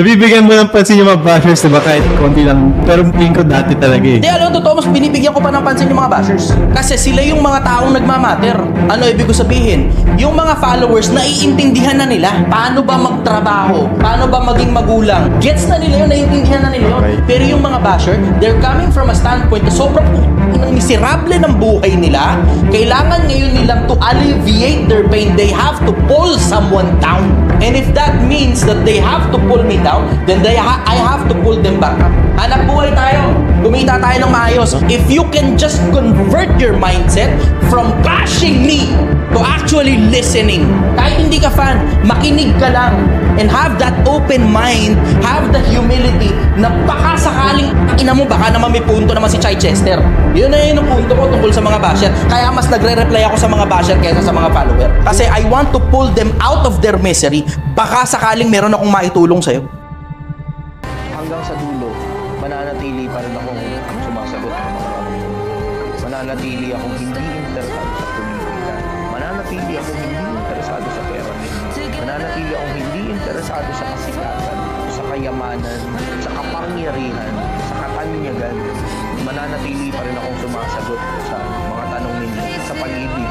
Nabibigyan mo ng pansin yung mga bashers, diba? Kahit konti lang. Pero tingin ko dati talaga eh. Hindi, alam, totoo, mas binibigyan ko pa ng pansin yung mga bashers. Kasi sila yung mga taong nagmamatter. Ano ibig ko sabihin? Yung mga followers, naiintindihan na nila. Paano ba magtrabaho? Paano ba maging magulang? Gets na nila yun, naiintindihan na nila yun. Okay. Pero yung mga basher, they're coming from a standpoint na sobrang miserable ng buhay nila. Kailangan ngayon nilang to alleviate their pain, they have to pull someone down. And if that means that they have to pull me down, then I have to pull them back up. Hanap buhay tayo. Kumita tayo ng maayos. If you can just convert your mindset from bashing me to actually listening. Kahit hindi ka fan, makinig ka lang. And have that open mind, have the humility na baka sakaling ina mo, baka naman may punto naman si Chichester. Yun na yun ang punto ko tungkol sa mga basher. Kaya mas nagre-reply ako sa mga basher kaysa sa mga follower. Kasi I want to pull them out of their misery. Baka sakaling meron akong maitulong sa'yo. Hanggang sa dulo, mananatili pa rin akong sumasagot ng mga tanong. Mananatili akong hindi interesado sa politika. Mananatili akong hindi interesado sa pera. Mananatili akong hindi interesado sa kasikatan, sa kayamanan, sa kapangyarihan, sa katanyagan. Mananatili pa rin akong sumasagot sa mga tanong ninyo sa pag-ibig,